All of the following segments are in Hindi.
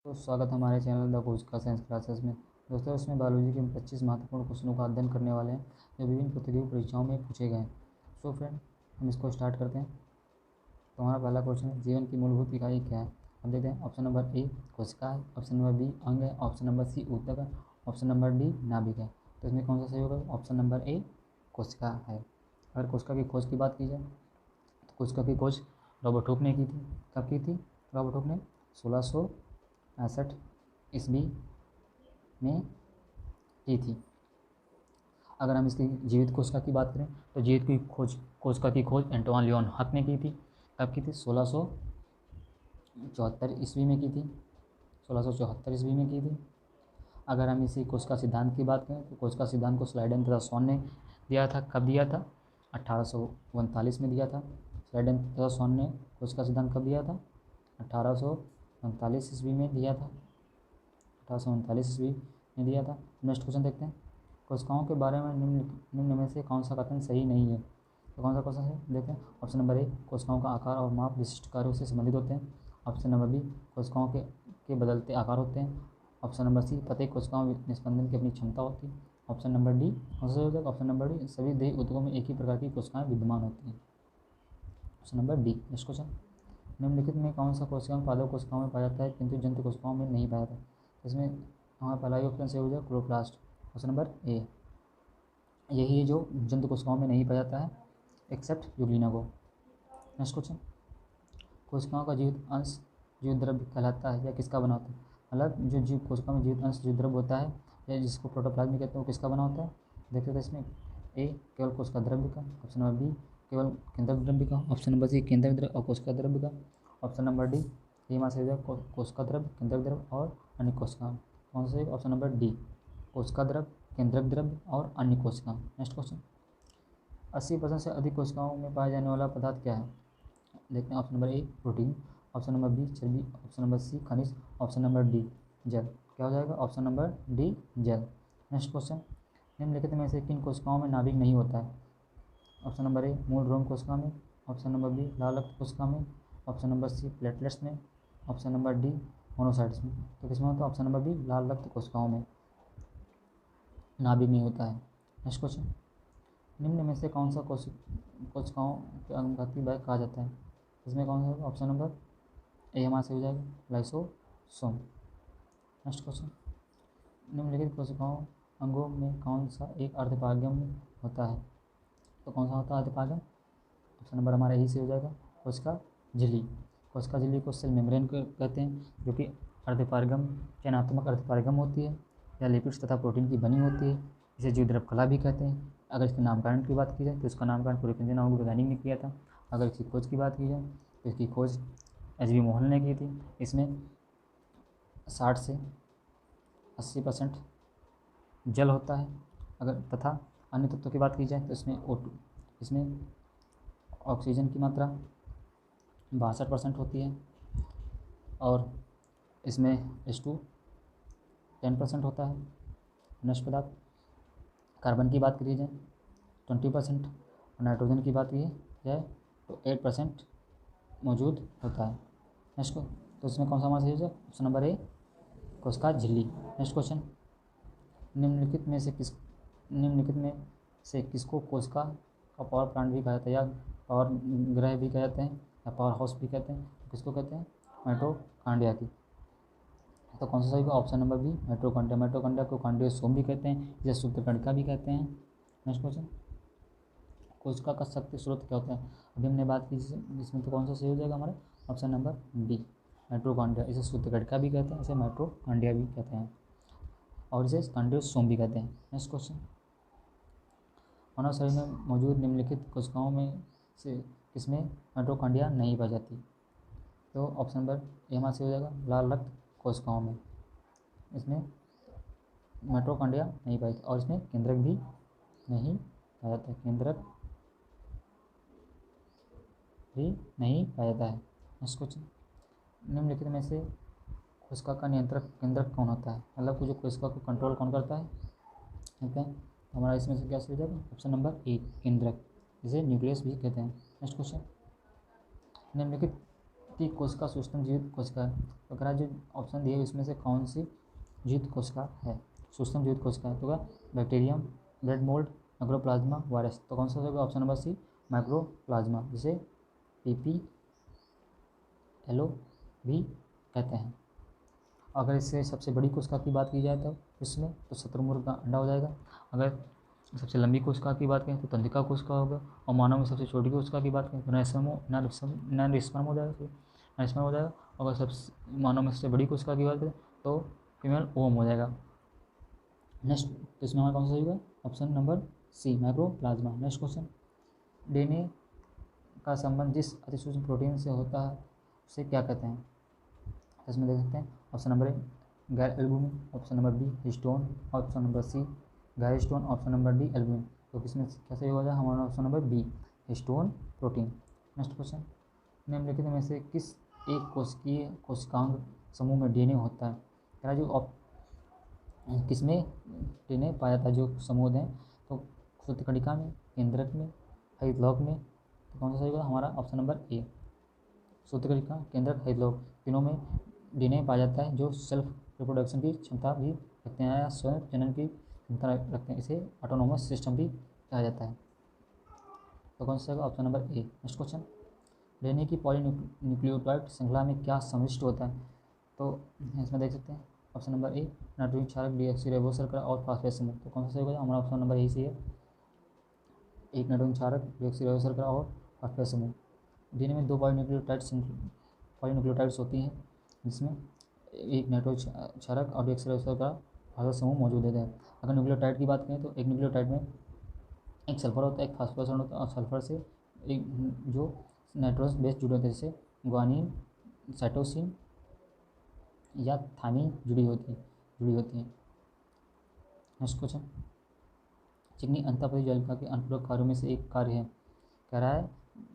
तो स्वागत है हमारे चैनल द कोच का साइंस क्लासेस में। दोस्तों, इसमें बायोलॉजी के 25 महत्वपूर्ण क्वेश्चनों का अध्ययन करने वाले हैं जो विभिन्न प्रतियोगी परीक्षाओं में पूछे गए हैं। सो फ्रेंड, हम इसको स्टार्ट करते हैं। तो हमारा पहला क्वेश्चन है, जीवन की मूलभूत इकाई क्या है। हम देखते हैं। ऑप्शन नंबर ए कोशिका है, ऑप्शन नंबर बी अंग है, ऑप्शन नंबर सी ऊतक है, ऑप्शन नंबर डी नाभिक है। तो इसमें कौन सा सही होगा? ऑप्शन नंबर ए कोशिका है। अगर कोशिका की खोज की बात की जाए तो कोशिका की खोज रॉबर्ट हुक ने की थी। कब की थी? रॉबर्ट हुक ने 1665 ईस्वी में की थी। अगर हम इसकी जीवित कोशिका की बात करें तो जीवित की कोशिका की खोज एंटोइन लियोन हक ने की थी। कब की थी? 1674 ईस्वी में की थी। 1674 ईस्वी में की थी। अगर हम इसी कोशिका सिद्धांत की बात करें तो कोशिका सिद्धांत को स्लाइडेन तथा सोन ने दिया था। कब दिया था? 1839 में दिया था। स्लाइडेन तथा सोन ने कोशिका सिद्धांत कब दिया था? 1839 ईस्वी में दिया था। 1839 ईस्वी में दिया था। नेक्स्ट क्वेश्चन देखते हैं। कोशिकाओं के बारे में निम्न में से कौन सा कथन सही नहीं है? तो कौन सा क्वेश्चन है देखते हैं। ऑप्शन नंबर ए कोशिकाओं का आकार और माप विशिष्ट कार्यों से संबंधित होते हैं। ऑप्शन नंबर बी कोशिकाओं के बदलते आकार होते हैं। ऑप्शन नंबर सी प्रत्येक कोशिकाओं में निस्पंदन की अपनी क्षमता होती है। ऑप्शन नंबर डी कौन सा हो जाएगा? ऑप्शन नंबर डी सभी देही ऊतकों में एक ही प्रकार की कोशिकाएं विद्यमान होती हैं। Option number D. Next question, निम्नलिखित में कौन सा कोशिकाओं पादप कोशिकाओं में पाया जाता है किंतु जंतु कोशिकाओं में नहीं पाया जाता? इसमें हमारा पहला ही ऑप्शन सही हो जाएगा क्लोरोप्लास्ट। ऑप्शन नंबर ए यही है जो जंतु कोशिकाओं में नहीं पाया जाता है एक्सेप्ट यूग्लिना को। नेक्स्ट क्वेश्चन, कोशिकाओं का जीवित अंश जीव द्रव्य कहलाता है या किसका बना होता है? मतलब जो जीव कोशिका में जीवित अंश जीव द्रव्य होता है या जिसको प्रोटोप्लाज्म कहते हैं वो किसका बना होता है? देखते थे इसमें ए केवल कोशिका द्रव्य का, ऑप्शन नंबर बी केवल केंद्रक द्रव्य का, ऑप्शन नंबर सी केंद्रक द्रव्य और कोशिका द्रव्य का, ऑप्शन नंबर डी ये मास कोशिका द्रव्य केंद्रक द्रव्य और अन्य कोशिका। कौन सा? ऑप्शन नंबर डी कोशिका द्रव्य केंद्रक द्रव्य और अन्य कोशिका। नेक्स्ट क्वेश्चन, 80% से अधिक कोशिकाओं में पाया जाने वाला पदार्थ क्या है? देखते हैं। Option number A protein, option number B चर्बी, ऑप्शन नंबर सी खनिज, ऑप्शन नंबर डी जल। क्या हो जाएगा? ऑप्शन नंबर डी जल। नेक्स्ट क्वेश्चन, निम्नलिखित में से किन कोशिकाओं में नाभिक नहीं होता है? ऑप्शन नंबर ए मूल रोम कोशिका में, ऑप्शन नंबर बी लाल रक्त कोशिका में, ऑप्शन नंबर सी प्लेटलेट्स में, ऑप्शन नंबर डी मोनोसाइट्स में। तो किसमें होता है? ऑप्शन नंबर बी लाल रक्त कोशिकाओं में नाभिक नहीं होता है। नेक्स्ट क्वेश्चन, निम्न में से कौन सा कोशिकाओं के अंगघाती भाग कहा जाता है? इसमें कौन सा होगा? ऑप्शन नंबर ए हमारा से हो जाएगा लाइसोसोम। नेक्स्ट क्वेश्चन, निम्नलिखित कोशिकाओं अंगों में कौन सा एक अर्धपारगम होता है? तो कौन सा होता है अर्धपारगम? ऑप्शन नंबर हमारा यही से हो जाएगा कोशिका झिल्ली। कोशिका झिल्ली को सेल मेम्ब्रेन कहते हैं, जो कि अर्धपारगम चयनात्मक अर्धपारगम होती है या लिपिड्स तथा प्रोटीन की बनी होती है। इसे जीवद्रव्य कला भी कहते हैं। अगर इसके नामकरण की बात की जाए तो इसका नामकरण पुरीकृत नामक वैज्ञानिक ने किया था। अगर इसकी खोज की बात की जाए तो इसकी खोज एच.बी. मोहन ने की थी। इसमें 60 से 80% जल होता है। अगर तथा अन्य तत्वों की बात की जाए तो इसमें ऑक्सीजन की मात्रा 62% होती है और इसमें H2 10% होता है। नष्ट पदार्थ कार्बन की बात करी जाए 20% और नाइट्रोजन की बात की जाए तो 8% मौजूद होता है। नेक्स्ट तो इसमें कौन सा हमारा सही है? ऑप्शन नंबर ए कोशिका झिल्ली। नेक्स्ट क्वेश्चन, निम्नलिखित में से किसको कोशिका का पावर प्लांट भी कहा जाता है या पावर ग्रह भी कह जाते हैं या पावर हाउस भी कहते हैं? किसको कहते हैं? माइटोकॉन्ड्रिया की। तो कौन सा सही होगा? Option number B mitochondria. Mitochondria को कॉन्ड्रियोसोम भी कहते हैं, इसे सूत्रकणिका भी कहते हैं। नेक्स्ट क्वेश्चन, कोशिका का शक्ति स्रोत क्या होता है? अभी हमने बात की जिसमें तो कौन सा सही हो जाएगा हमारा? Option number D mitochondria. इसे सूत्रकणिका भी कहते हैं, इसे माइटोकॉन्ड्रिया भी कहते हैं और इसे कॉन्ड्रियोसोम भी कहते हैं। नेक्स्ट क्वेश्चन, मानव शरीर में मौजूद निम्नलिखित कोशिकाओं में से किसमें माइटोकॉन्ड्रिया नहीं पाई जाती? तो ऑप्शन नंबर ए हमारा से हो जाएगा लाल रक्त कोशिकाओं में इसमें माइटोकॉन्ड्रिया नहीं पाई और इसमें केंद्रक भी नहीं पाया जाता है। केंद्रक भी नहीं पाया जाता है। नेक्स्ट क्वेश्चन, निम्नलिखित में से कोशिका का नियंत्रक केंद्रक कौन होता है? मतलब जो कोशिका को कंट्रोल कौन करता है? ठीक है, हमारा इसमें से क्या सही हो जाएगा? ऑप्शन नंबर ए केंद्रक, जिसे न्यूक्लियस भी कहते हैं। नेक्स्ट क्वेश्चन, निम्नलिखित की कोशिका सूक्ष्म जीवित कोशिका है। तो कह रहा है जो ऑप्शन दिए इसमें से कौन सी जीवित कोशिका है, सूक्ष्म जीवित कोशिका है। तो क्या bacterium, bread mould, mycoplasma, virus. तो कौन सा होगा ऑप्शन नंबर सी माइक्रोप्लाज्मा, जिसे PPLO भी कहते हैं। अगर इससे सबसे बड़ी कोशिका की बात की जाए तो इसमें तो शतुरमुर्ग का अंडा हो जाएगा। अगर सबसे लंबी कोशिका की बात करें तो तंत्रिका कोशिका होगा। और मानव में सबसे छोटी कोशिका की बात करें तो नर हो जाएगा, नर हो जाएगा। अगर सबसे मानव में सबसे बड़ी कोशिका की बात करें तो फीमेल ओम हो जाएगा। नेक्स्ट, तो इसमें हमारा कौन सा होगा option number C microplasma. Next question, DNA का संबंध जिस अतिसूक्ष्म प्रोटीन से होता है उसे क्या कहते हैं। इसमें देख सकते हैं ऑप्शन नंबर ए गैर albumin, option number B histone, option number C गैर histone, option number D albumin. तो किसमें कैसे हो जाए हमारा option number B histone protein. Next question, निम्नलिखित में से किस एक कोशिकीय कोशिकांग समूह में डीएनए होता है। क्या जो किसमें डीएनए पाया जाता है, जो समूह हैं तो सूत्रकणिका में, केंद्रक में, हरितलौक में। तो कौन सा सही होगा हमारा ऑप्शन नंबर ए सूत्रकणिका, केंद्रक, हरितलौक तीनों में डीएनए पाया जाता है, जो सेल्फ रिप्रोडक्शन की क्षमता भी रखते हैं या स्वयं जनन की क्षमता रखते हैं। इसे ऑटोनोमस सिस्टम भी कहा जाता है। तो कौन सा होगा ऑप्शन नंबर ए। नेक्स्ट क्वेश्चन, डीएनए की पॉलीन्यूक्लियोटाइड श्रृंखला में क्या समाविष्ट होता है। तो इसमें देख सकते हैं ऑप्शन नंबर ए नाइट्रोजन क्षारक, डीऑक्सीराइबोस शर्करा और फास्फेट समूह। तो कौन सा सही होगा हमारा ऑप्शन नंबर ए सी है, एक नाइट्रोजन क्षारक, डीऑक्सीराइबोस शर्करा और फास्फेट समूह। डीएनए में दो पॉलीन्यूक्लियोटाइड्स होती हैं, जिसमें एक नाइट्रोजन क्षारक और डीऑक्सीराइबोस शर्करा फास्फेट समूह मौजूद होते हैं। अगर न्यूक्लियोटाइड की बात करें तो एक न्यूक्लियोटाइड में एक सल्फर होता है, एक फास्फोरस होता है, और सल्फर से एक जो नाइट्रोजन बेस जुड़े होते हैं, जैसे ग्वानिन, साइटोसिन या थामिन जुड़ी होती है। नेक्स्ट क्वेश्चन, चिकनी अंतःपदी जालिका के अनुपूरक कार्यों में से एक कार्य है। कह रहा है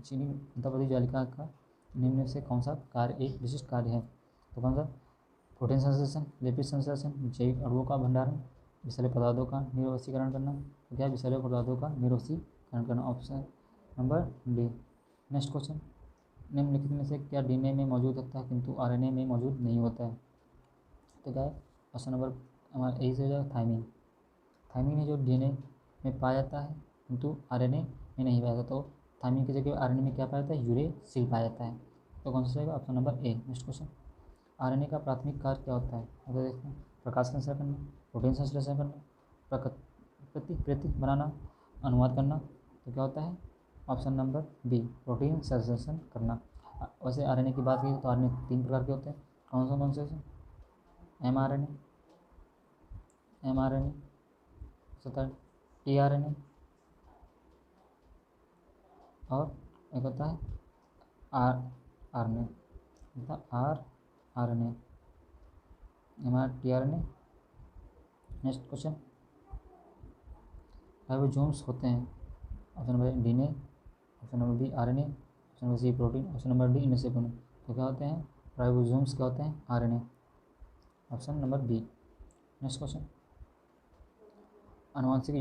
चिकनी अंतःपदी जालिका का निम्न से कौन सा कार्य एक विशिष्ट कार्य है। तो कौन सा प्रोटीन संश्लेषण, लिपिड संश्लेषण, जैविक अणुओं का भंडारण, विषैले पदार्थों का निर्वशीकरण करना। तो क्या विषैले पदार्थों का निर्वशीकरण करना, option number D. Next question, निम्नलिखित में से क्या डीएनए में मौजूद होता है किंतु आरएनए में मौजूद नहीं होता है। तो क्या है ऑप्शन नंबर हमारा ए से हो जाएगा थाइमिन। थाइमिन है जो डीएनए में पाया जाता है किंतु आरएनए में नहीं पाया जाता। तो थाइमिन की जगह आरएनए में क्या पाया जाता है, यूरेसिल पाया जाता है। तो कौन सा रहेगा ऑप्शन नंबर ए। नेक्स्ट क्वेश्चन, आरएनए का प्राथमिक कार्य क्या होता है। अगर देखते हैं प्रकाश संश्लेषण करना, प्रोटीन संश्लेषण करना, प्रति बनाना, अनुवाद करना। तो क्या होता है ऑप्शन नंबर बी प्रोटीन संश्लेषण करना। वैसे आरएनए की बात की तो आरएनए 3 प्रकार के होते हैं। कौन से एमआरएनए, टीआरएनए और एक होता है RNA, RNA, tRNA. Next question, ribosomes होते हैं। Option number A DNA, option number B RNA, option number C protein, option number D इनमें से कौन। तो क्या होते हैं राइबोसोम्स, क्या होते हैं RNA, option number B. Next question, आनुवंशिक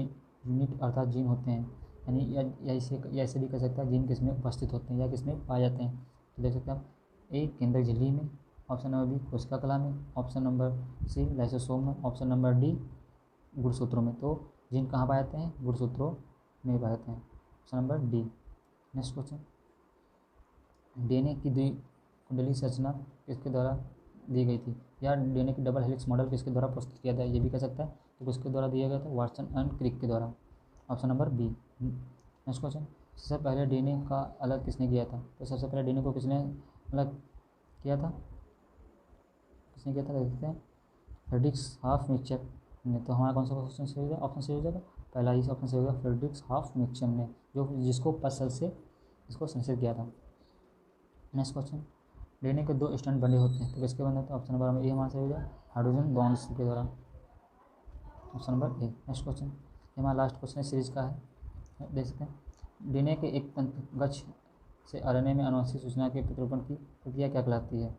यूनिट अर्थात जीन होते हैं, यानी या इसे भी कह सकता है जीन किसमें उपस्थित होते हैं या किसमें पाए जाते हैं। तो देख सकते हैं आप ए केंद्रक झिल्ली में, ऑप्शन नंबर बी कोशिका कला में, ऑप्शन नंबर सी लाइसोसोम में, ऑप्शन नंबर डी गुणसूत्रों में। तो जीन कहाँ पाए जाते हैं, गुणसूत्रों में पाए जाते हैं, option number D. Next question, DNA की द्विकुंडली संरचना किसके द्वारा दी गई थी, या डीएनए की डबल हेलिक्स मॉडल किसके द्वारा प्रस्तुत किया था, ये भी कह सकता है। तो किसके द्वारा दिया गया था, वाटसन एंड क्रिक के द्वारा, option number B. Next question, सबसे पहले डीएनए का अलग किसने किया था। तो सबसे पहले डीएनए को किसने अलग किया था, देखते हैं फ्रेडरिक्स हाफ मिक्सचर ने। तो हमारा कौन सा क्वेश्चन सही हो जाएगा, ऑप्शन सही हो जाएगा पहला ही ऑप्शन सही होगा, फ्रेडरिक्स हाफ मिक्सचर ने, जिसको पसल से इसको संश्लेषित किया था। नेक्स्ट क्वेश्चन, डीएनए के 2 स्ट्रैंड बंधे होते हैं, तो किसके बंधे होते हैं, ऑप्शन नंबर ए हमारा सही हो जाएगा हाइड्रोजन बॉन्ड्स के द्वारा, ऑप्शन नंबर ए। नेक्स्ट क्वेश्चन, ये हमारा लास्ट क्वेश्चन सीरीज का है, देख सकते हैं डीएनए के एक तंतुगछ से आरएनए में आनुवंशिक सूचना के प्रतिरूपण की प्रक्रिया क्या कहलाती है।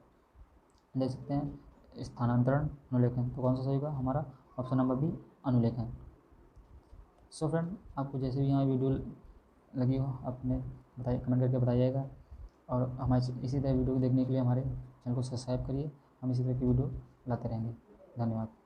देख सकते हैं स्थानांतरण, अनुलेखन। तो कौन सा सही होगा हमारा ऑप्शन नंबर बी अनुलेखन। सो फ्रेंड, आपको जैसे भी यहाँ वीडियो लगी हो आपने बताइए, कमेंट करके बताइएगा। और हमारे इसी तरह वीडियो को देखने के लिए हमारे चैनल को सब्सक्राइब करिए। हम इसी तरह की वीडियो लाते रहेंगे। धन्यवाद।